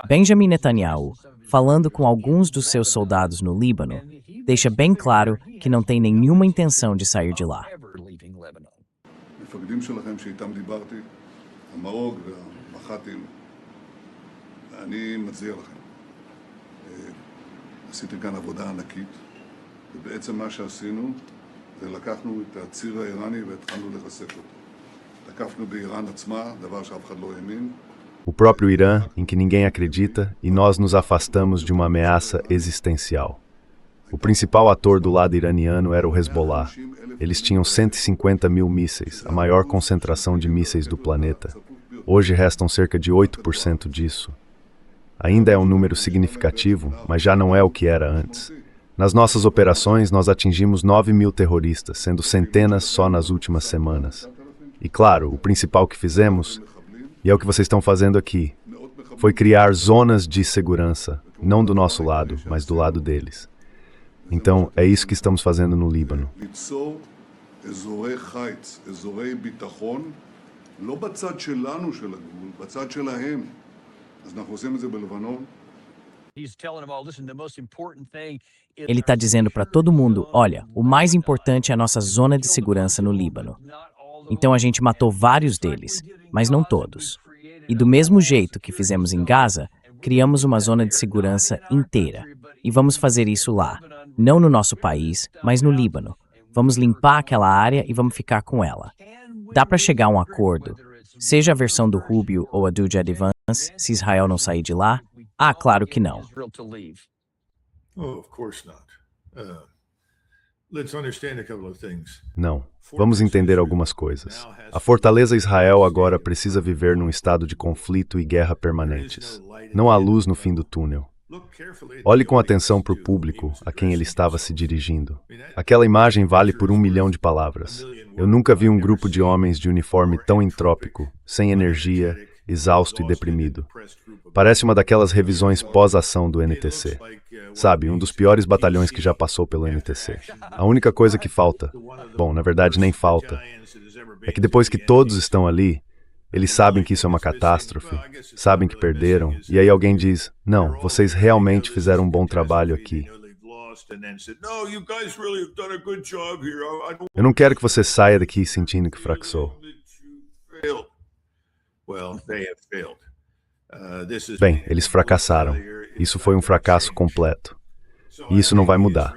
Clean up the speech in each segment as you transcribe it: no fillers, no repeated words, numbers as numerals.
Benjamin Netanyahu, falando com alguns dos seus soldados no Líbano, deixa bem claro que não tem nenhuma intenção de sair de lá. המפקדים שלכם שאיתם דיברתי, המאוג והמח"טים, אני מצדיע לכם. עשיתם כאן עבודה ענקית, ובעצם מה שעשינו זה לקחנו את הציר האיראני והתחלנו לחזק אותו. תקפנו באיראן עצמה, דבר שאף אחד לא האמין. O próprio Irã, em que ninguém acredita, e nós nos afastamos de uma ameaça existencial. O principal ator do lado iraniano era o Hezbollah. Eles tinham 150 mil mísseis, a maior concentração de mísseis do planeta. Hoje restam cerca de 8% disso. Ainda é um número significativo, mas já não é o que era antes. Nas nossas operações, nós atingimos 9 mil terroristas, sendo centenas só nas últimas semanas. E claro, o principal que fizemos, e é o que vocês estão fazendo aqui, foi criar zonas de segurança, não do nosso lado, mas do lado deles. Então, é isso que estamos fazendo no Líbano. Ele está dizendo para todo mundo, olha, o mais importante é a nossa zona de segurança no Líbano. Então a gente matou vários deles, mas não todos. E do mesmo jeito que fizemos em Gaza, criamos uma zona de segurança inteira. E vamos fazer isso lá, não no nosso país, mas no Líbano. Vamos limpar aquela área e vamos ficar com ela. Dá para chegar a um acordo, seja a versão do Rubio ou a do J.D. Vance, se Israel não sair de lá? Ah, claro que não. Não. Vamos entender algumas coisas. A fortaleza Israel agora precisa viver num estado de conflito e guerra permanentes. Não há luz no fim do túnel. Olhe com atenção para o público a quem ele estava se dirigindo. Aquela imagem vale por 1 milhão de palavras. Eu nunca vi um grupo de homens de uniforme tão entrópico, sem energia, exausto e deprimido. Parece uma daquelas revisões pós-ação do NTC. Sabe, um dos piores batalhões que já passou pelo NTC. A única coisa que falta, bom, na verdade nem falta, é que depois que todos estão ali, eles sabem que isso é uma catástrofe, sabem que perderam, e aí alguém diz, não, vocês realmente fizeram um bom trabalho aqui. Eu não quero que você saia daqui sentindo que fracassou. Bem, eles fracassaram. Isso foi um fracasso completo. E isso não vai mudar.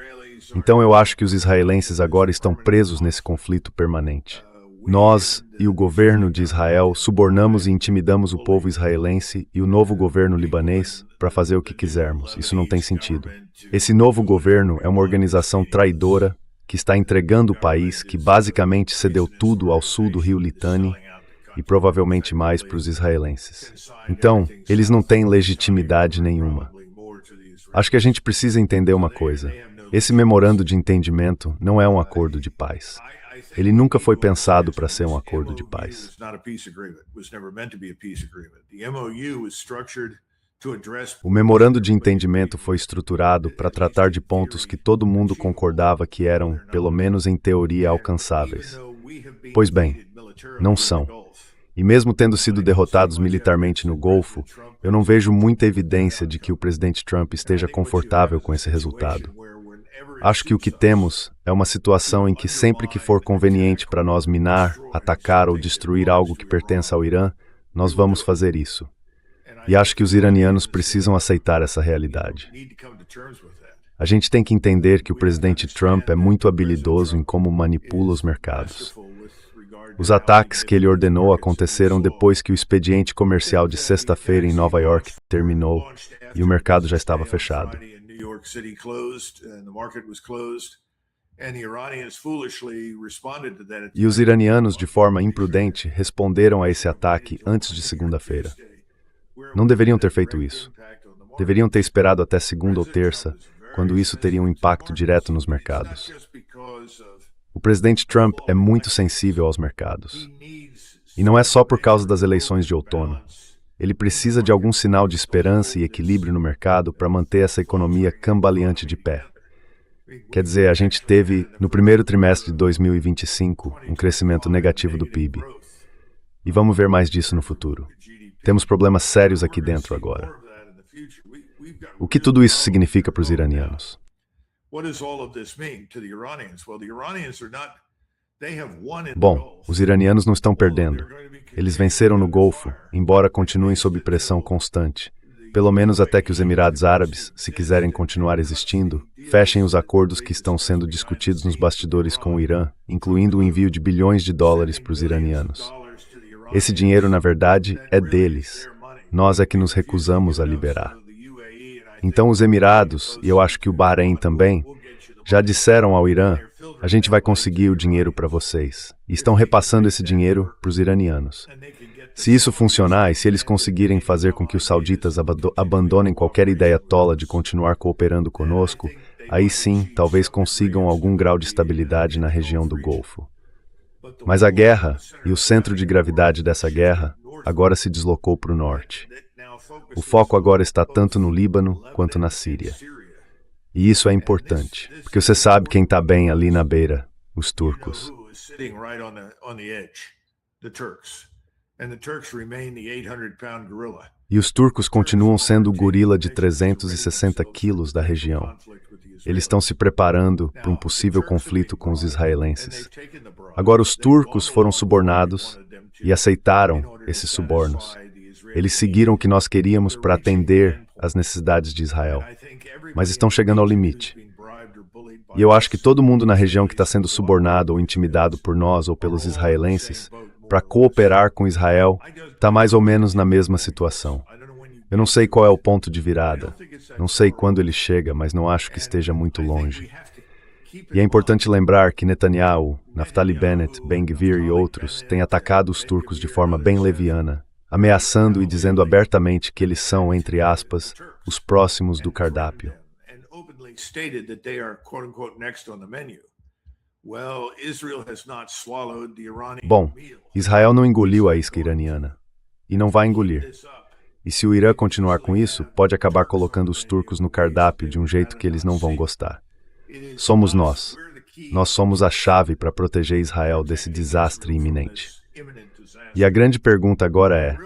Então eu acho que os israelenses agora estão presos nesse conflito permanente. Nós e o governo de Israel subornamos e intimidamos o povo israelense e o novo governo libanês para fazer o que quisermos. Isso não tem sentido. Esse novo governo é uma organização traidora que está entregando o país, que basicamente cedeu tudo ao sul do rio Litani e provavelmente mais para os israelenses. Então, eles não têm legitimidade nenhuma. Acho que a gente precisa entender uma coisa. Esse memorando de entendimento não é um acordo de paz. Ele nunca foi pensado para ser um acordo de paz. O memorando de entendimento foi estruturado para tratar de pontos que todo mundo concordava que eram, pelo menos em teoria, alcançáveis. Pois bem, não são. E mesmo tendo sido derrotados militarmente no Golfo, eu não vejo muita evidência de que o presidente Trump esteja confortável com esse resultado. Acho que o que temos é uma situação em que sempre que for conveniente para nós minar, atacar ou destruir algo que pertença ao Irã, nós vamos fazer isso. E acho que os iranianos precisam aceitar essa realidade. A gente tem que entender que o presidente Trump é muito habilidoso em como manipula os mercados. Os ataques que ele ordenou aconteceram depois que o expediente comercial de sexta-feira em Nova York terminou e o mercado já estava fechado. E os iranianos, de forma imprudente, responderam a esse ataque antes de segunda-feira. Não deveriam ter feito isso. Deveriam ter esperado até segunda ou terça, quando isso teria um impacto direto nos mercados. O presidente Trump é muito sensível aos mercados. E não é só por causa das eleições de outono. Ele precisa de algum sinal de esperança e equilíbrio no mercado para manter essa economia cambaleante de pé. Quer dizer, a gente teve, no primeiro trimestre de 2025, um crescimento negativo do PIB. E vamos ver mais disso no futuro. Temos problemas sérios aqui dentro agora. O que tudo isso significa para os iranianos? Bom, os iranianos não estão perdendo. Eles venceram no Golfo, embora continuem sob pressão constante. Pelo menos até que os Emirados Árabes, se quiserem continuar existindo, fechem os acordos que estão sendo discutidos nos bastidores com o Irã, incluindo o envio de bilhões de dólares para os iranianos. Esse dinheiro, na verdade, é deles. Nós é que nos recusamos a liberar. Então os Emirados, e eu acho que o Bahrein também, já disseram ao Irã: a gente vai conseguir o dinheiro para vocês. E estão repassando esse dinheiro para os iranianos. Se isso funcionar e se eles conseguirem fazer com que os sauditas abandonem qualquer ideia tola de continuar cooperando conosco, aí sim, talvez consigam algum grau de estabilidade na região do Golfo. Mas a guerra, e o centro de gravidade dessa guerra, agora se deslocou para o norte. O foco agora está tanto no Líbano quanto na Síria. E isso é importante, porque você sabe quem está bem ali na beira: os turcos. E os turcos continuam sendo o gorila de 360 quilos da região. Eles estão se preparando para um possível conflito com os israelenses. Agora, os turcos foram subornados e aceitaram esses subornos. Eles seguiram o que nós queríamos para atender às necessidades de Israel, mas estão chegando ao limite. E eu acho que todo mundo na região que está sendo subornado ou intimidado por nós ou pelos israelenses para cooperar com Israel está mais ou menos na mesma situação. Eu não sei qual é o ponto de virada. Não sei quando ele chega, mas não acho que esteja muito longe. E é importante lembrar que Netanyahu, Naftali Bennett, Ben-Gvir e outros têm atacado os turcos de forma bem leviana, ameaçando e dizendo abertamente que eles são, entre aspas, os próximos do cardápio. Bom, Israel não engoliu a isca iraniana. E não vai engolir. E se o Irã continuar com isso, pode acabar colocando os turcos no cardápio de um jeito que eles não vão gostar. Somos nós. Nós somos a chave para proteger Israel desse desastre iminente. E a grande pergunta agora é: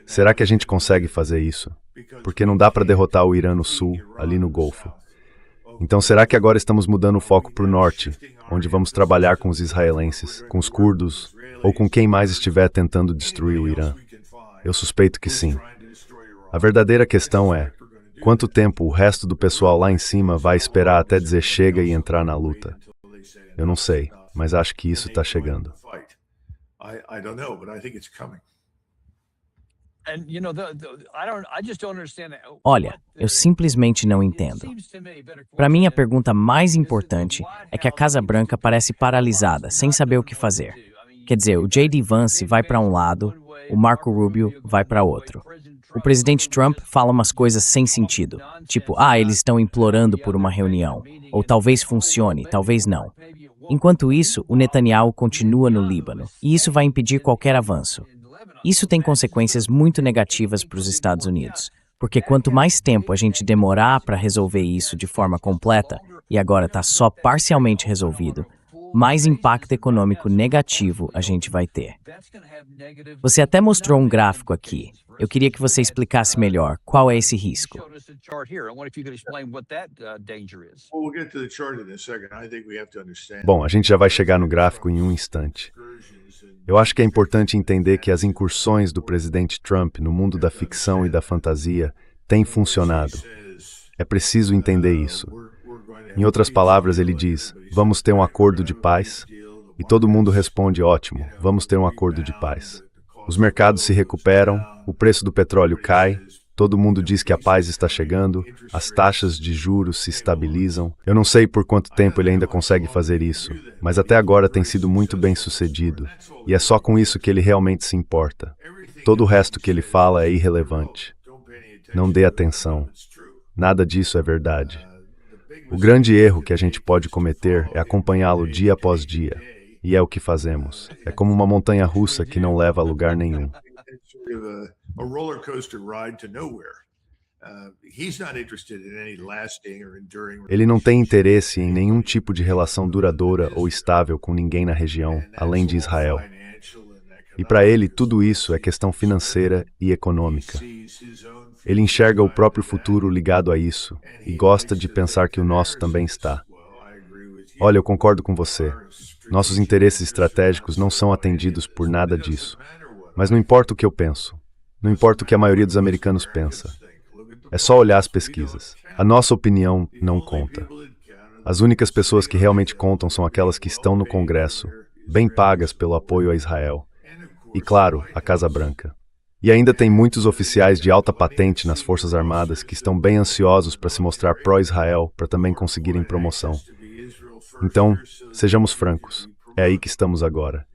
será que a gente consegue fazer isso? Porque não dá para derrotar o Irã no sul, ali no Golfo. Então será que agora estamos mudando o foco para o norte, onde vamos trabalhar com os israelenses, com os curdos, ou com quem mais estiver tentando destruir o Irã? Eu suspeito que sim. A verdadeira questão é: quanto tempo o resto do pessoal lá em cima vai esperar até dizer chega e entrar na luta? Eu não sei, mas acho que isso está chegando. Olha, eu simplesmente não entendo. Para mim, a pergunta mais importante é que a Casa Branca parece paralisada, sem saber o que fazer. Quer dizer, o J.D. Vance vai para um lado, o Marco Rubio vai para outro. O presidente Trump fala umas coisas sem sentido, tipo, eles estão implorando por uma reunião, ou talvez funcione, talvez não. Enquanto isso, o Netanyahu continua no Líbano, e isso vai impedir qualquer avanço. Isso tem consequências muito negativas para os Estados Unidos, porque quanto mais tempo a gente demorar para resolver isso de forma completa, e agora está só parcialmente resolvido, mais impacto econômico negativo a gente vai ter. Você até mostrou um gráfico aqui. Eu queria que você explicasse melhor qual é esse risco. Bom, a gente já vai chegar no gráfico em um instante. Eu acho que é importante entender que as incursões do presidente Trump no mundo da ficção e da fantasia têm funcionado. É preciso entender isso. Em outras palavras, ele diz: vamos ter um acordo de paz? E todo mundo responde: ótimo, vamos ter um acordo de paz. Os mercados se recuperam, o preço do petróleo cai, todo mundo diz que a paz está chegando, as taxas de juros se estabilizam. Eu não sei por quanto tempo ele ainda consegue fazer isso, mas até agora tem sido muito bem sucedido. E é só com isso que ele realmente se importa. Todo o resto que ele fala é irrelevante. Não dê atenção. Nada disso é verdade. O grande erro que a gente pode cometer é acompanhá-lo dia após dia. E é o que fazemos. É como uma montanha-russa que não leva a lugar nenhum. Ele não tem interesse em nenhum tipo de relação duradoura ou estável com ninguém na região, além de Israel. E para ele, tudo isso é questão financeira e econômica. Ele enxerga o próprio futuro ligado a isso e gosta de pensar que o nosso também está. Olha, eu concordo com você. Nossos interesses estratégicos não são atendidos por nada disso. Mas não importa o que eu penso. Não importa o que a maioria dos americanos pensa. É só olhar as pesquisas. A nossa opinião não conta. As únicas pessoas que realmente contam são aquelas que estão no Congresso, bem pagas pelo apoio a Israel. E, claro, a Casa Branca. E ainda tem muitos oficiais de alta patente nas Forças Armadas que estão bem ansiosos para se mostrar pró-Israel para também conseguirem promoção. Então, sejamos francos, é aí que estamos agora.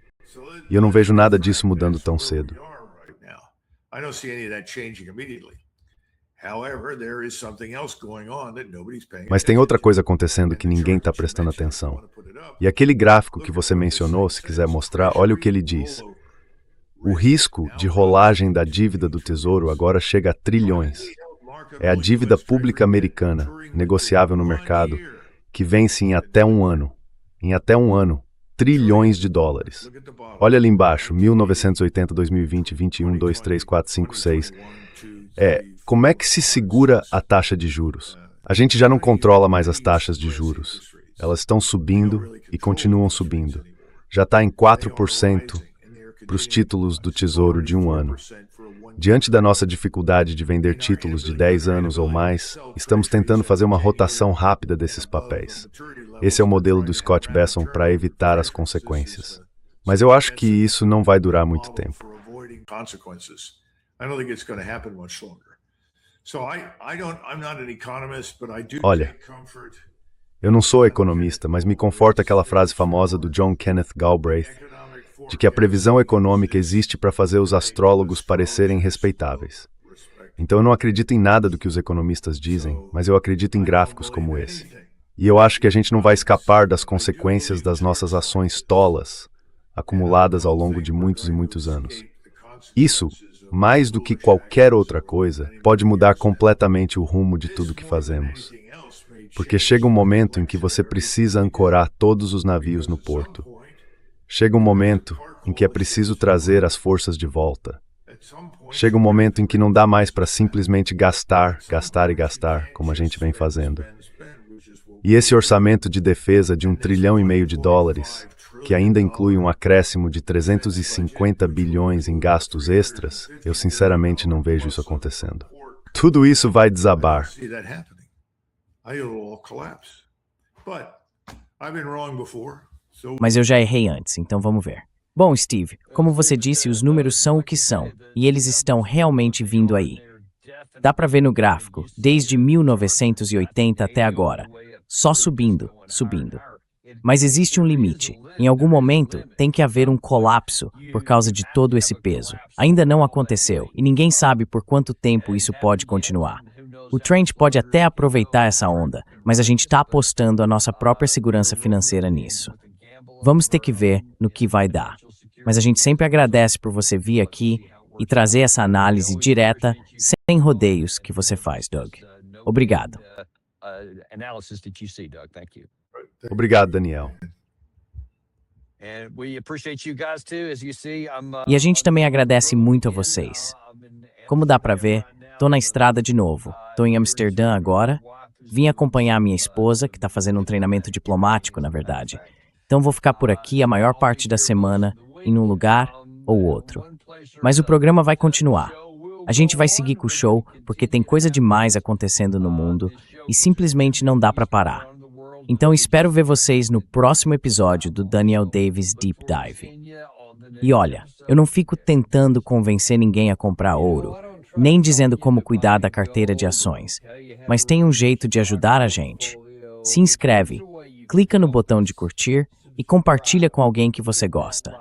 E eu não vejo nada disso mudando tão cedo. Mas tem outra coisa acontecendo que ninguém está prestando atenção. E aquele gráfico que você mencionou, se quiser mostrar, olha o que ele diz. O risco de rolagem da dívida do Tesouro agora chega a trilhões. É a dívida pública americana, negociável no mercado, que vence em até um ano. Em até um ano, trilhões de dólares. Olha ali embaixo, 1980, 2020, 21, 2, 3, 4, 5, 6. Como é que se segura a taxa de juros? A gente já não controla mais as taxas de juros. Elas estão subindo e continuam subindo. Já está em 4% para os títulos do Tesouro de um ano. Diante da nossa dificuldade de vender títulos de 10 anos ou mais, estamos tentando fazer uma rotação rápida desses papéis. Esse é o modelo do Scott Bessent para evitar as consequências. Mas eu acho que isso não vai durar muito tempo. Olha, eu não sou economista, mas me conforta aquela frase famosa do John Kenneth Galbraith, de que a previsão econômica existe para fazer os astrólogos parecerem respeitáveis. Então eu não acredito em nada do que os economistas dizem, mas eu acredito em gráficos como esse. E eu acho que a gente não vai escapar das consequências das nossas ações tolas, acumuladas ao longo de muitos e muitos anos. Isso, mais do que qualquer outra coisa, pode mudar completamente o rumo de tudo que fazemos. Porque chega um momento em que você precisa ancorar todos os navios no porto. Chega um momento em que é preciso trazer as forças de volta. Chega um momento em que não dá mais para simplesmente gastar, gastar e gastar, como a gente vem fazendo. E esse orçamento de defesa de 1,5 trilhão de dólares, que ainda inclui um acréscimo de 350 bilhões em gastos extras, eu sinceramente não vejo isso acontecendo. Tudo isso vai desabar. Mas eu já errei antes, então vamos ver. Bom, Steve, como você disse, os números são o que são, e eles estão realmente vindo aí. Dá para ver no gráfico, desde 1980 até agora, só subindo, subindo. Mas existe um limite. Em algum momento, tem que haver um colapso por causa de todo esse peso. Ainda não aconteceu, e ninguém sabe por quanto tempo isso pode continuar. O Trent pode até aproveitar essa onda, mas a gente está apostando a nossa própria segurança financeira nisso. Vamos ter que ver no que vai dar. Mas a gente sempre agradece por você vir aqui e trazer essa análise direta, sem rodeios, que você faz, Doug. Obrigado. Obrigado, Daniel. E a gente também agradece muito a vocês. Como dá para ver, tô na estrada de novo. Tô em Amsterdã agora. Vim acompanhar minha esposa, que tá fazendo um treinamento diplomático, na verdade. Então vou ficar por aqui a maior parte da semana, em um lugar ou outro. Mas o programa vai continuar. A gente vai seguir com o show, porque tem coisa demais acontecendo no mundo e simplesmente não dá para parar. Então espero ver vocês no próximo episódio do Daniel Davis Deep Dive. E olha, eu não fico tentando convencer ninguém a comprar ouro, nem dizendo como cuidar da carteira de ações, mas tem um jeito de ajudar a gente. Se inscreve, clica no botão de curtir e compartilha com alguém que você gosta.